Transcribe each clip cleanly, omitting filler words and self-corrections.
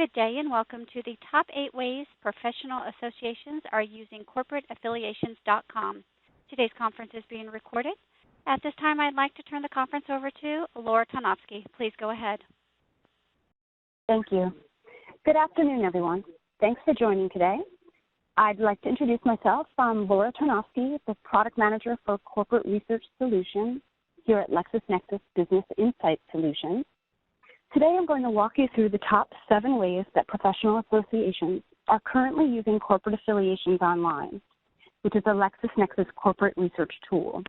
Good day and welcome to the Top 8 Ways Professional Associations Are Using CorporateAffiliations.com. Today's conference is being recorded. At this time, I'd like to turn the conference over to Laura Tarnowski. Please go ahead. Thank you. Good afternoon, everyone. Thanks for joining today. I'd like to introduce myself. I'm Laura Tarnowski, the Product Manager for Corporate Research Solutions here at Nexis Business Insight Solutions. Today I'm going to walk you through the top 7 ways that professional associations are currently using corporate affiliations online, which is a LexisNexis corporate research tool.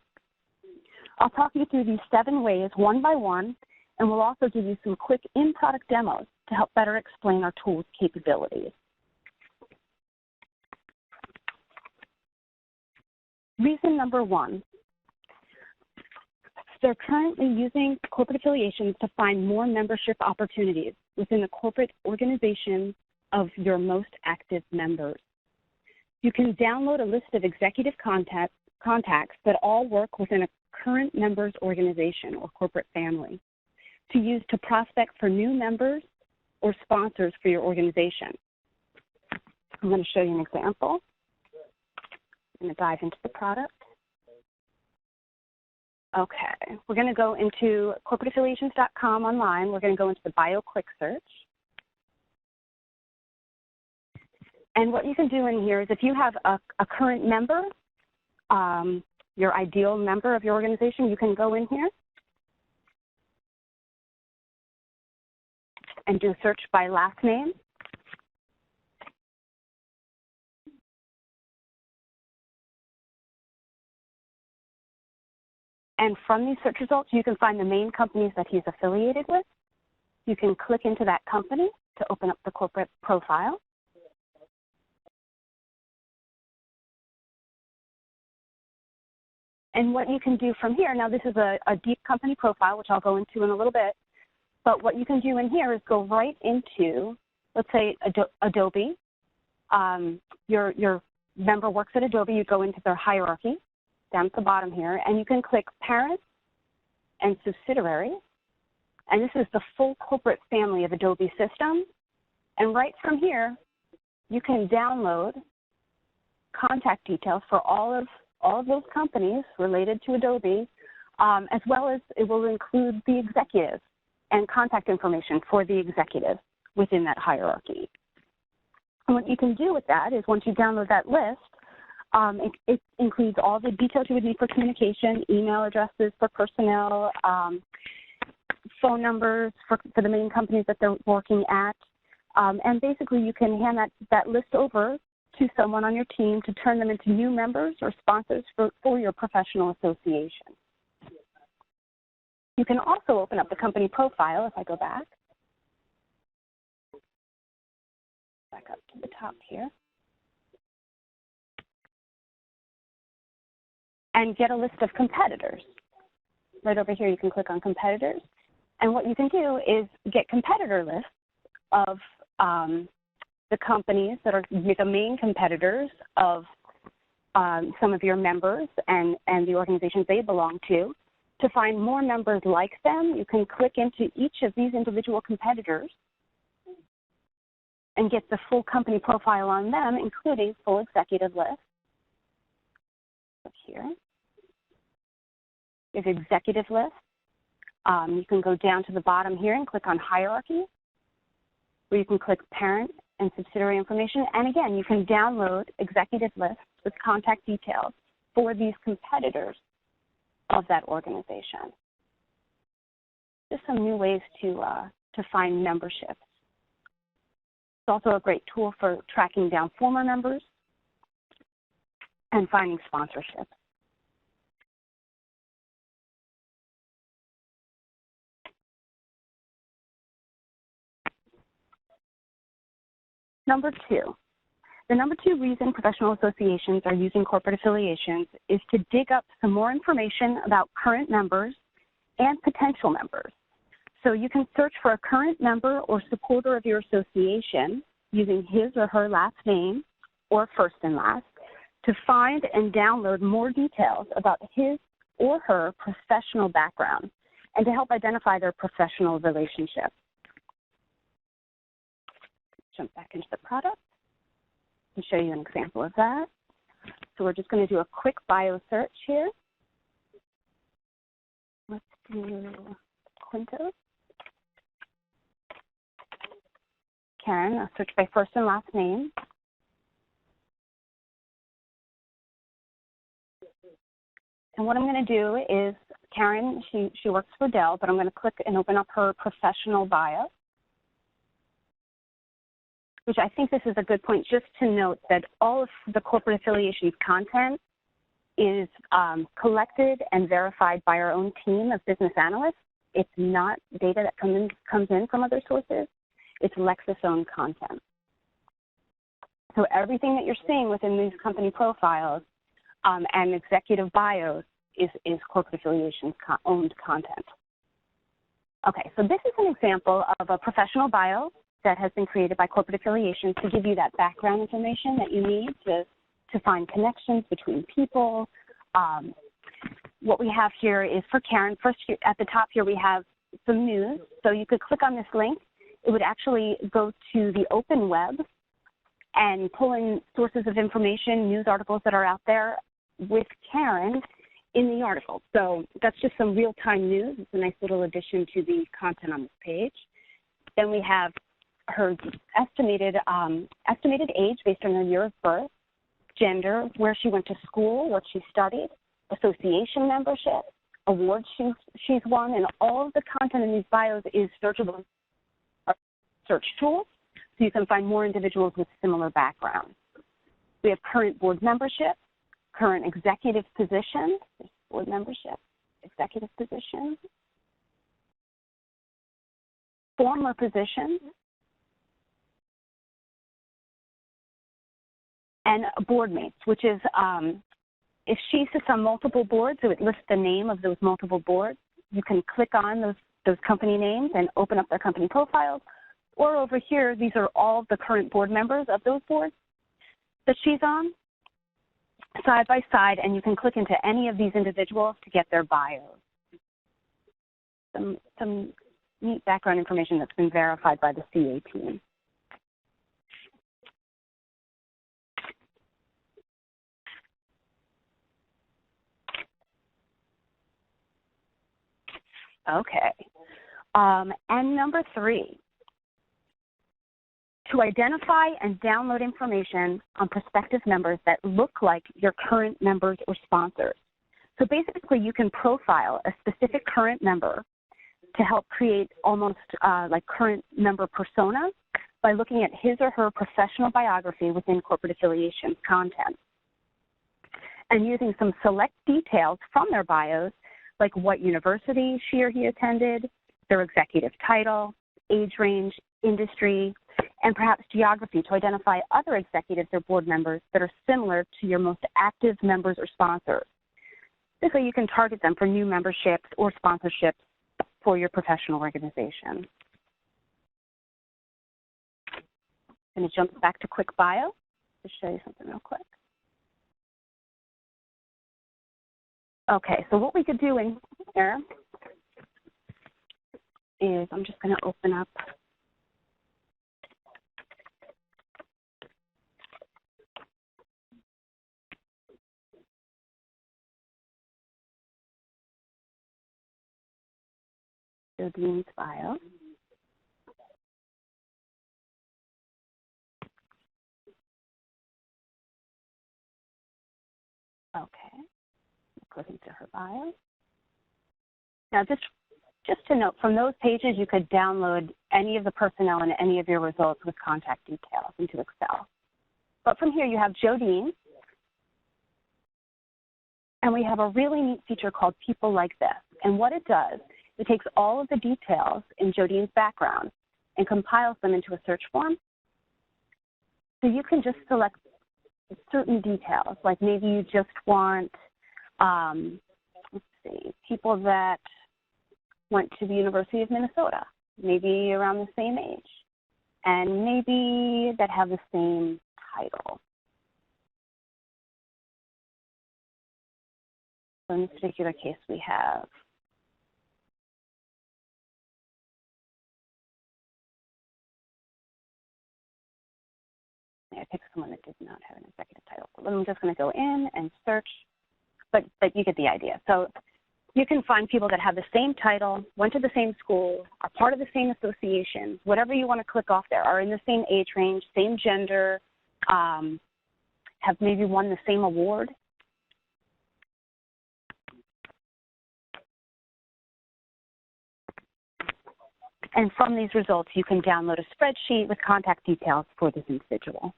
I'll talk you through these 7 ways one by one, and we'll also give you some quick in-product demos to help better explain our tool's capabilities. Reason number 1. They're currently using corporate affiliations to find more membership opportunities within the corporate organization of your most active members. You can download a list of executive contacts that all work within a current member's organization or corporate family to use to prospect for new members or sponsors for your organization. I'm going to show you an example. I'm going to dive into the product. Okay, we're going to go into corporateaffiliations.com online. We're going to go into the bio quick search. And what you can do in here is if you have a current member, your ideal member of your organization, you can go in here and do a search by last name. And from these search results, you can find the main companies that he's affiliated with. You can click into that company to open up the corporate profile. And what you can do from here, now this is a deep company profile, which I'll go into in a little bit, but what you can do in here is go right into, let's say, Adobe. Your member works at Adobe. You go into their hierarchy down at the bottom here, and you can click Parent and Subsidiary, and this is the full corporate family of Adobe systems. And right from here, you can download contact details for all of those companies related to Adobe, as well as it will include the executives and contact information for the executives within that hierarchy. And what you can do with that is once you download that list, it includes all the details you would need for communication, email addresses for personnel, phone numbers for the main companies that they're working at. And basically you can hand that list over to someone on your team to turn them into new members or sponsors for your professional association. You can also open up the company profile if I go back up to the top here. And get a list of competitors. Right over here, you can click on competitors. And what you can do is get competitor lists of the companies that are the main competitors of some of your members and the organizations they belong to. To find more members like them, you can click into each of these individual competitors and get the full company profile on them, including full executive list. Up here. Is executive list. You can go down to the bottom here and click on hierarchy, where you can click parent and subsidiary information. And again, you can download executive lists with contact details for these competitors of that organization. Just some new ways to find memberships. It's also a great tool for tracking down former members and finding sponsorships. Number 2, the number 2 reason professional associations are using corporate affiliations is to dig up some more information about current members and potential members. So you can search for a current member or supporter of your association using his or her last name or first and last to find and download more details about his or her professional background and to help identify their professional relationship. jump back into the product and show you an example of that. So we're just going to do a quick bio search here. Let's do Quinto. Karen, I'll search by first and last name. And what I'm going to do is, Karen, she works for Dell, but I'm going to click and open up her professional bio, which I think this is a good point just to note that all of the corporate affiliations content is collected and verified by our own team of business analysts. It's not data that comes in from other sources. It's Lexis-owned content. So everything that you're seeing within these company profiles and executive bios is corporate affiliations owned content. Okay, so this is an example of a professional bio that has been created by corporate affiliations to give you that background information that you need to find connections between people. What we have here is for Karen. First, at the top here, we have some news. So you could click on this link. It would actually go to the open web and pull in sources of information, news articles that are out there with Karen in the article. So that's just some real-time news. It's a nice little addition to the content on this page. Then we have her estimated age based on her year of birth, gender, where she went to school, what she studied, association membership, awards she's won, and all of the content in these bios is searchable search tools, so you can find more individuals with similar backgrounds. We have current board membership, current executive position, board membership, executive position, former position, and board mates, which is if she sits on multiple boards, so it lists the name of those multiple boards, you can click on those company names and open up their company profiles. Or over here, these are all the current board members of those boards that she's on, side by side, and you can click into any of these individuals to get their bios. Some neat background information that's been verified by the CA team. Okay. And number 3, to identify and download information on prospective members that look like your current members or sponsors. So basically, you can profile a specific current member to help create almost like current member persona by looking at his or her professional biography within corporate affiliations content and using some select details from their bios, like what university she or he attended, their executive title, age range, industry, and perhaps geography to identify other executives or board members that are similar to your most active members or sponsors. This way you can target them for new memberships or sponsorships for your professional organization. I'm going to jump back to quick bio to show you something real quick. Okay, so what we could do in here is I'm just going to open up Dean's bio. Okay, clicking to her bio. Now, just to note, from those pages, you could download any of the personnel and any of your results with contact details into Excel. But from here, you have Jodine, and we have a really neat feature called People Like This. And what it does, it takes all of the details in Jodine's background and compiles them into a search form. So you can just select certain details, like maybe you just want, let's see, people that went to the University of Minnesota, maybe around the same age, and maybe that have the same title. So in this particular case, we have I picked someone that did not have an executive title. So I'm just going to go in and search, but you get the idea. So you can find people that have the same title, went to the same school, are part of the same association, whatever you want to click off there, are in the same age range, same gender, have maybe won the same award. And from these results, you can download a spreadsheet with contact details for this individual.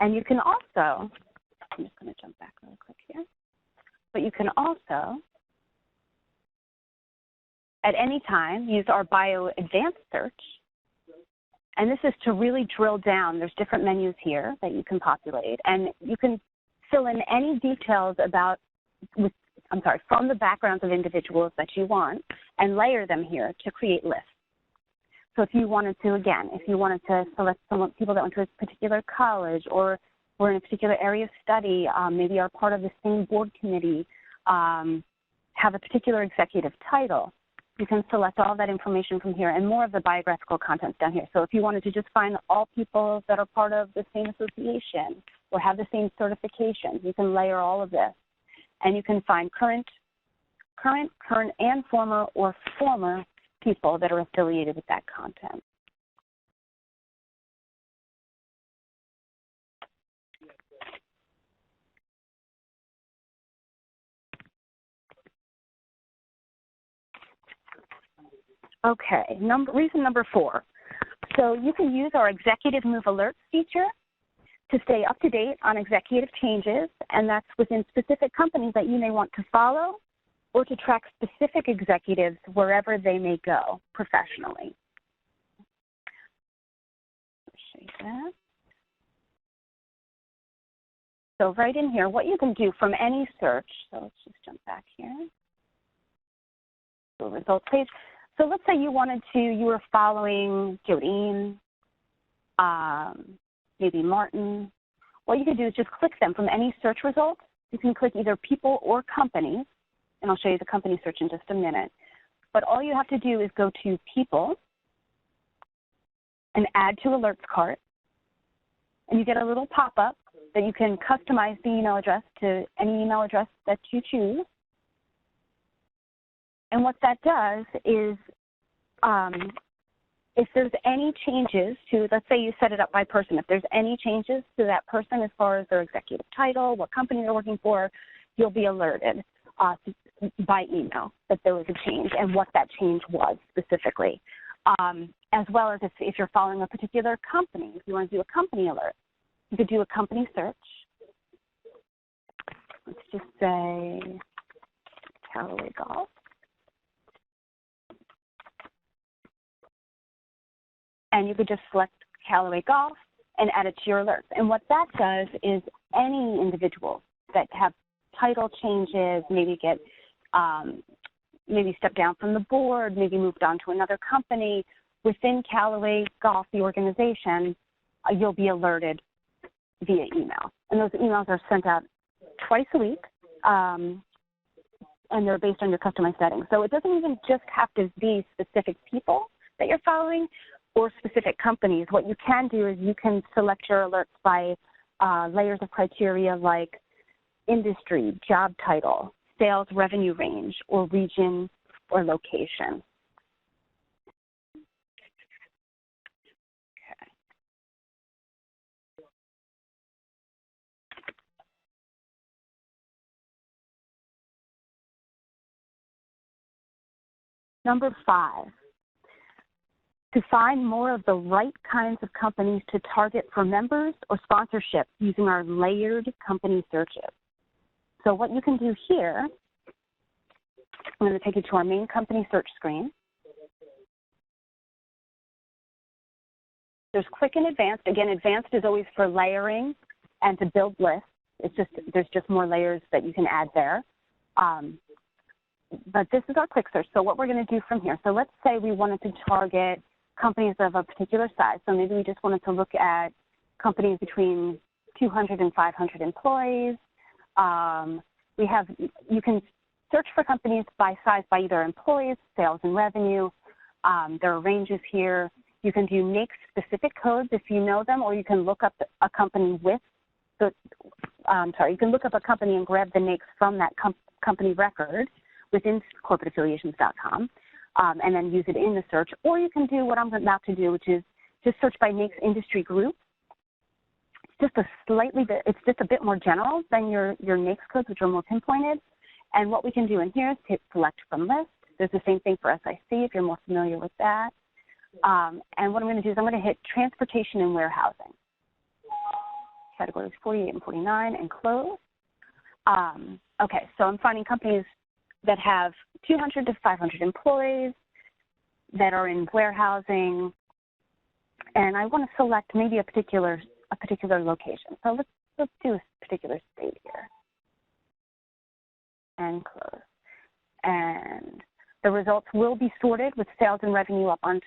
And you can also, I'm just going to jump back really quick here, but you can also, at any time, use our Bio Advanced search. And this is to really drill down. There's different menus here that you can populate, and you can fill in any details about, from the backgrounds of individuals that you want and layer them here to create lists. So if you wanted to, again, if you wanted to select people that went to a particular college or were in a particular area of study, maybe are part of the same board committee, have a particular executive title, you can select all that information from here and more of the biographical contents down here. So if you wanted to just find all people that are part of the same association or have the same certifications, you can layer all of this. And you can find current and former or former people that are affiliated with that content. Okay, reason number 4. So you can use our Executive Move Alerts feature to stay up to date on executive changes, and that's within specific companies that you may want to follow or to track specific executives wherever they may go professionally. Let's show you that. So right in here, what you can do from any search, so let's just jump back here, the results page. So let's say you were following Jodine, maybe Martin. What you can do is just click them from any search results. You can click either people or companies, and I'll show you the company search in just a minute. But all you have to do is go to people and add to alerts cart, and you get a little pop-up that you can customize the email address to any email address that you choose. And what that does is if there's any changes to, let's say you set it up by person, if there's any changes to that person as far as their executive title, what company they're working for, you'll be alerted by email that there was a change and what that change was specifically. As well as if you're following a particular company, if you want to do a company alert, you could do a company search. Let's just say Callaway Golf. And you could just select Callaway Golf and add it to your alerts. And what that does is any individuals that have title changes, maybe get maybe step down from the board, maybe moved on to another company, within Callaway Golf, the organization, you'll be alerted via email. And those emails are sent out twice a week, and they're based on your customized settings. So it doesn't even just have to be specific people that you're following or specific companies. What you can do is you can select your alerts by layers of criteria like industry, job title, sales revenue range, or region or location. Okay. Number 5, to find more of the right kinds of companies to target for members or sponsorship using our layered company searches. So what you can do here, I'm going to take you to our main company search screen. There's quick and advanced. Again, advanced is always for layering and to build lists. There's just more layers that you can add there. But this is our quick search. So what we're going to do from here. So let's say we wanted to target companies of a particular size. So maybe we just wanted to look at companies between 200 and 500 employees. You can search for companies by size by either employees, sales and revenue. There are ranges here. You can do NAICS-specific codes if you know them, or you can look up a company with the, you can look up a company and grab the NAICS from that company record within corporateaffiliations.com and then use it in the search. Or you can do what I'm about to do, which is just search by NAICS industry group. It's just a bit more general than your NAICS codes, which are more pinpointed. And what we can do in here is hit select from list. There's the same thing for SIC if you're more familiar with that. And what I'm going to do is I'm going to hit transportation and warehousing. Categories 48 and 49 and close. Okay, so I'm finding companies that have 200 to 500 employees that are in warehousing, and I want to select maybe a particular location. So let's do a particular state here and close. And the results will be sorted with sales and revenue up on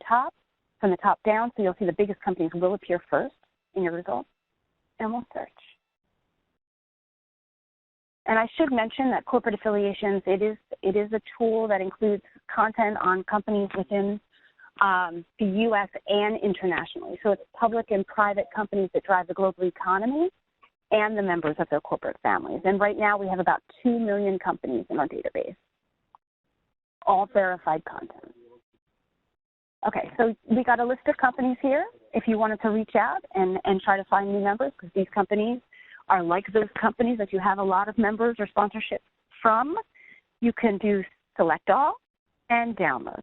top from the top down. So you'll see the biggest companies will appear first in your results, and we'll search. And I should mention that corporate affiliations, it is a tool that includes content on companies within the U.S. and internationally. So it's public and private companies that drive the global economy and the members of their corporate families. And right now we have about 2 million companies in our database, all verified content. Okay, so we got a list of companies here if you wanted to reach out and try to find new members, because these companies are like those companies that you have a lot of members or sponsorship from. You can do select all and download.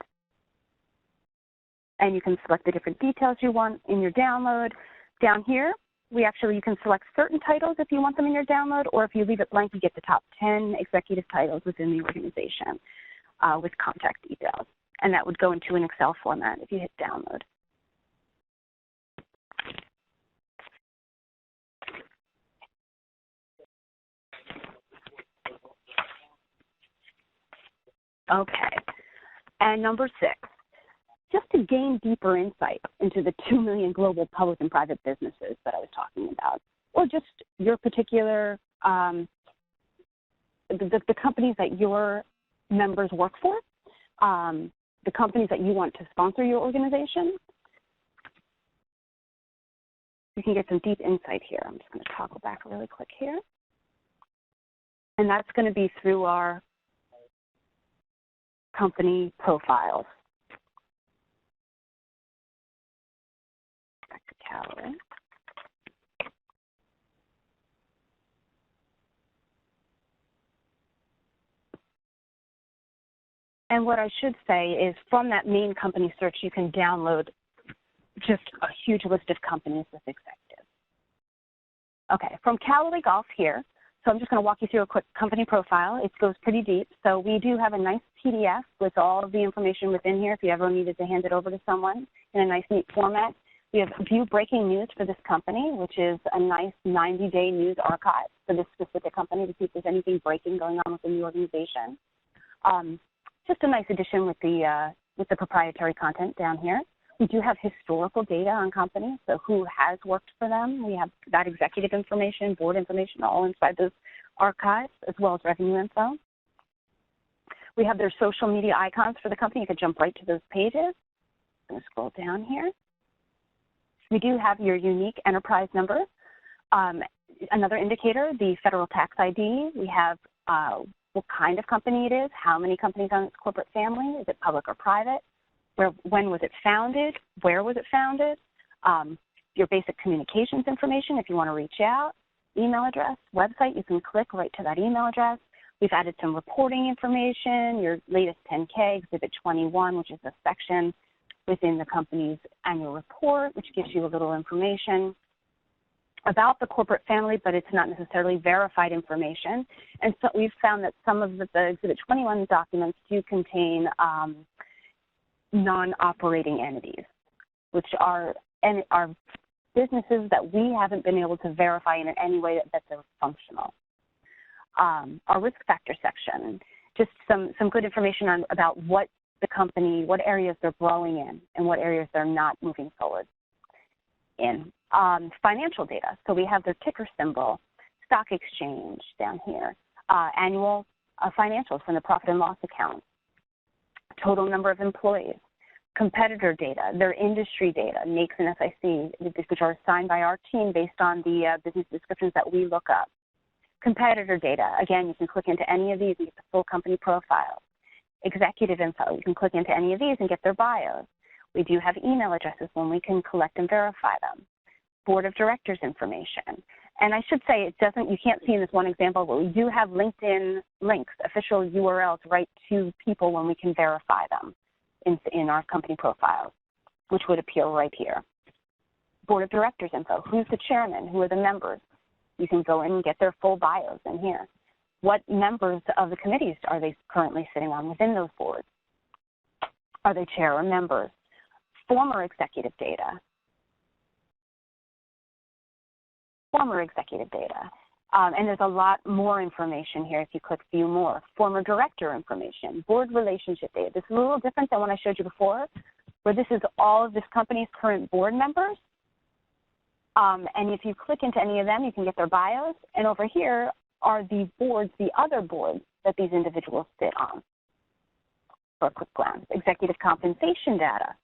And you can select the different details you want in your download. Down here, you can select certain titles if you want them in your download, or if you leave it blank, you get the top 10 executive titles within the organization with contact details. And that would go into an Excel format if you hit download. Okay, and number 6, just to gain deeper insight into the 2 million global public and private businesses that I was talking about, or just your particular, the companies that your members work for, the companies that you want to sponsor your organization, you can get some deep insight here. I'm just going to toggle back really quick here. And that's going to be through our company profiles. Back to Callaway. And what I should say is from that main company search, you can download just a huge list of companies with executives. Okay, from Callaway Golf here, so I'm just going to walk you through a quick company profile. It goes pretty deep. So we do have a nice PDF with all of the information within here if you ever needed to hand it over to someone in a nice, neat format. We have view breaking news for this company, which is a nice 90-day news archive for this specific company to see if there's anything breaking going on within the organization. Just a nice addition with the proprietary content down here. We do have historical data on companies, so who has worked for them. We have that executive information, board information, all inside those archives, as well as revenue info. We have their social media icons for the company. You can jump right to those pages. I'm going to scroll down here. We do have your unique enterprise number. Another indicator, the federal tax ID. We have what kind of company it is, how many companies on its corporate family, is it public or private, when was it founded, where was it founded, your basic communications information if you want to reach out, email address, website, you can click right to that email address. We've added some reporting information, your latest 10K, Exhibit 21, which is a section within the company's annual report, which gives you a little information about the corporate family, but it's not necessarily verified information. And so we've found that some of the Exhibit 21 documents do contain non-operating entities, which are businesses that we haven't been able to verify in any way that they're functional. Our risk factor section, just some good information about what the company, what areas they're growing in and what areas they're not moving forward in. Financial data, so we have their ticker symbol, stock exchange down here, annual financials from the profit and loss account, total number of employees, competitor data, their industry data, NAICS and SIC, which are assigned by our team based on the business descriptions that we look up. Competitor data, again, you can click into any of these and get the full company profile. Executive info, you can click into any of these and get their bios. We do have email addresses when we can collect and verify them. Board of directors information. And I should say, you can't see in this one example, but we do have LinkedIn links, official URLs right to people when we can verify them in our company profiles, which would appear right here. Board of directors info, who's the chairman, who are the members? You can go in and get their full bios in here. What members of the committees are they currently sitting on within those boards? Are they chair or members? Former executive data. And there's a lot more information here if you click view more. Former director information, board relationship data. This is a little different than what I showed you before, where this is all of this company's current board members. And if you click into any of them, you can get their bios. And over here are the boards, the other boards that these individuals sit on. For a quick glance, executive compensation data.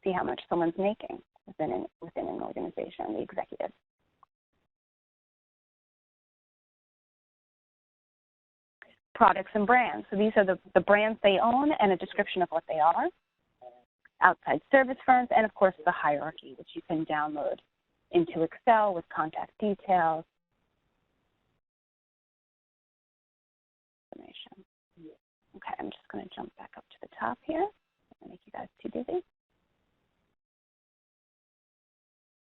See how much someone's making within an organization, the executive. Products and brands. So these are the brands they own and a description of what they are. Outside service firms, and of course the hierarchy, which you can download into Excel with contact details. Information. Okay, I'm just going to jump back up to the top here. I don't make you guys too dizzy.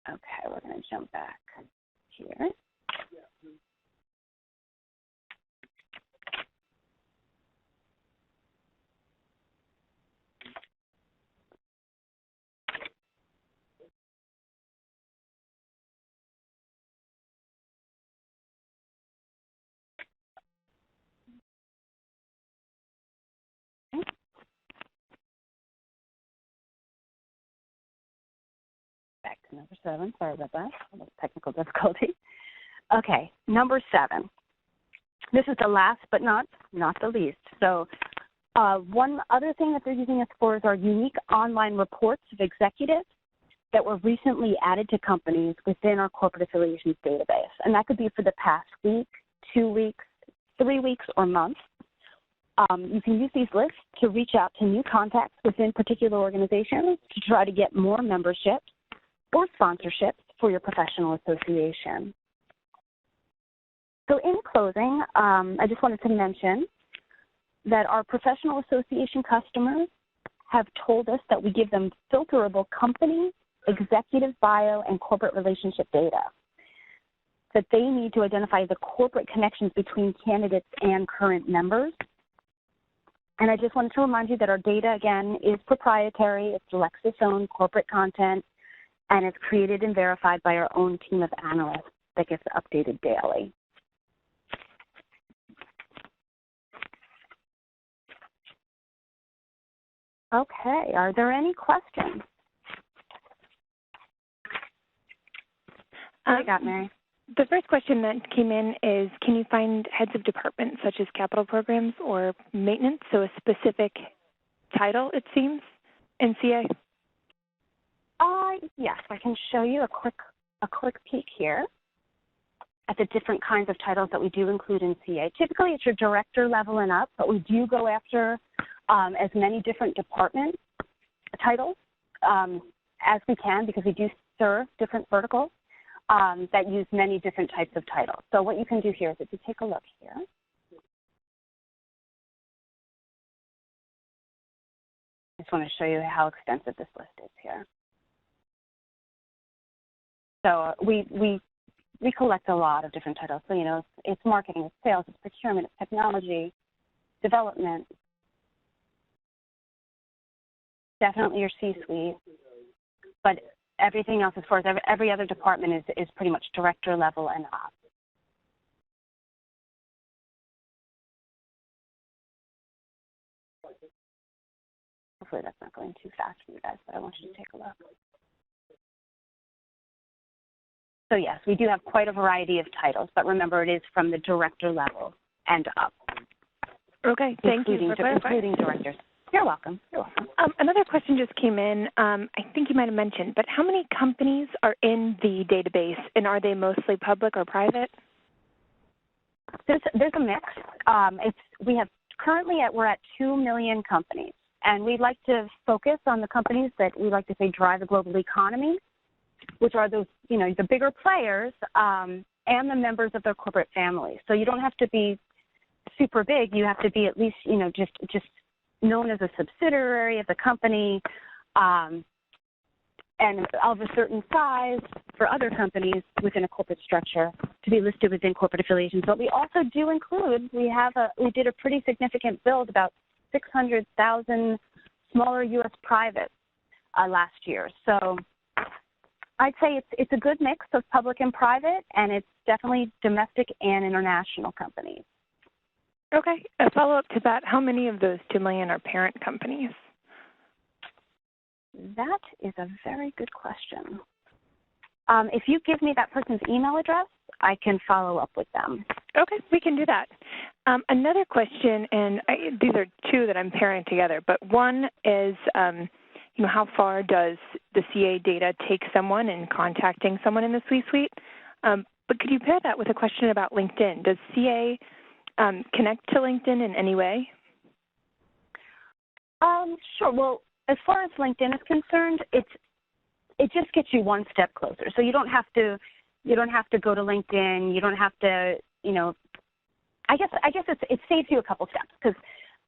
Okay, we're going to jump back here. Back to number 7. Sorry about that. A little technical difficulty. Okay, number 7. This is the last but not the least. So one other thing that they're using us for is our unique online reports of executives that were recently added to companies within our corporate affiliations database. And that could be for the past week, 2 weeks, 3 weeks, or month. You can use these lists to reach out to new contacts within particular organizations to try to get more memberships or sponsorships for your professional association. So in closing, I just wanted to mention that our professional association customers have told us that we give them filterable company, executive bio, and corporate relationship data, that they need to identify the corporate connections between candidates and current members. And I just wanted to remind you that our data, again, is proprietary. It's Lexis-owned corporate content, and it's created and verified by our own team of analysts that gets updated daily. Okay, are there any questions? What do you got, Mary? The first question that came in is, can you find heads of departments such as capital programs or maintenance, so a specific title, it seems, in CA? Yes, I can show you a quick peek here at the different kinds of titles that we do include in CA. Typically, it's your director level and up, but we do go after as many different department titles as we can, because we do serve different verticals that use many different types of titles. So what you can do here is, if you take a look here, I just want to show you how extensive this list is here. So we collect a lot of different titles. So, you know, it's marketing, it's sales, it's procurement, it's technology, development, definitely your C-suite, but everything else, as far as every other department, is pretty much director level and up. Hopefully that's not going too fast for you guys, but I want you to take a look. So yes, we do have quite a variety of titles, but remember, it is from the director level and up. Okay, thank you for clarifying. Including directors. You're welcome. You're welcome. Another question just came in. I think you might have mentioned, but how many companies are in the database, and are they mostly public or private? There's a mix. We're at 2 million companies, and we'd like to focus on the companies that we like to say drive the global economy, which are those, the bigger players and the members of their corporate family. So you don't have to be super big. You have to be at least, just known as a subsidiary of the company and of a certain size for other companies within a corporate structure to be listed within corporate affiliations. But we also do include, we did a pretty significant build, about 600,000 smaller U.S. privates last year. So I'd say it's a good mix of public and private, and it's definitely domestic and international companies. Okay. A follow-up to that, how many of those 2 million are parent companies? That is a very good question. If you give me that person's email address, I can follow up with them. Okay, we can do that. Another question, and these are two that I'm pairing together, but one is, how far does the CA data take someone in contacting someone in the C-suite? But could you pair that with a question about LinkedIn? Does CA connect to LinkedIn in any way? Sure. Well, as far as LinkedIn is concerned, it just gets you one step closer. So you don't have to go to LinkedIn. You don't have to, I guess it saves you a couple steps, because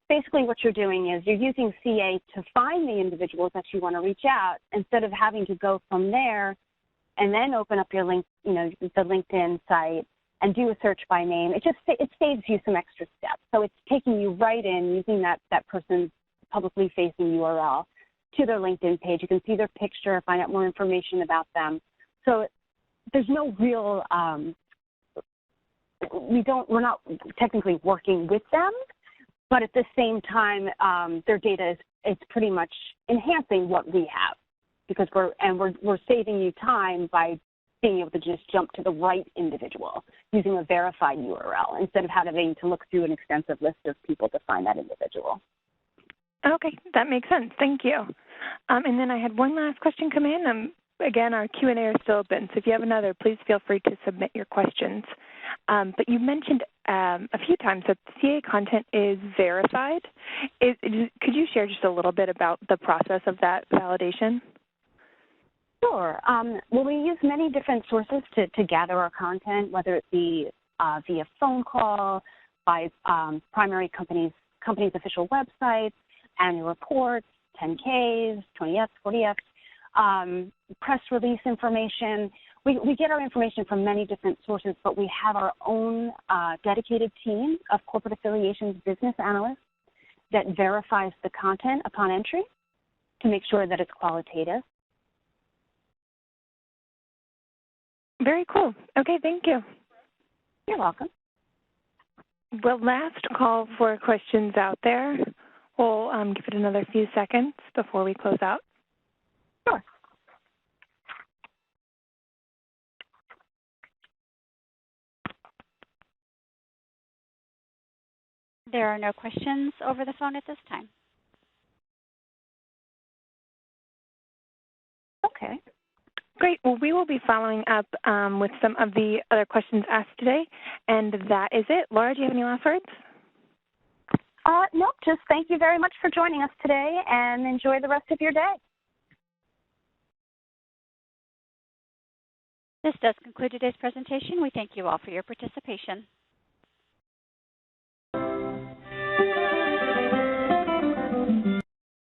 basically what you're doing is you're using CA to find the individuals that you want to reach out, instead of having to go from there and then open up your the LinkedIn site and do a search by name. It saves you some extra steps. So it's taking you right in, using that person's publicly facing URL to their LinkedIn page. You can see their picture, find out more information about them. So there's no real, we're not technically working with them, but at the same time, their data is pretty much enhancing what we have, because we're saving you time by being able to just jump to the right individual using a verified URL, instead of having to look through an extensive list of people to find that individual. Okay, that makes sense. Thank you. And then I had one last question come in. Again, our Q&A are still open, so if you have another, please feel free to submit your questions. But you mentioned a few times that CA content is verified. Could you share just a little bit about the process of that validation? Sure. Well, we use many different sources to gather our content, whether it be via phone call, by primary companies' official websites, annual reports, 10Ks, 20Fs, 40Fs, press release information. We get our information from many different sources, but we have our own dedicated team of corporate affiliations business analysts that verifies the content upon entry to make sure that it's qualitative. Very cool. Okay, thank you. You're welcome. Well, last call for questions out there. We'll give it another few seconds before we close out. Sure. There are no questions over the phone at this time. Okay. Great. Well, we will be following up with some of the other questions asked today, and that is it. Laura, do you have any last words? No, just thank you very much for joining us today, and enjoy the rest of your day. This does conclude today's presentation. We thank you all for your participation.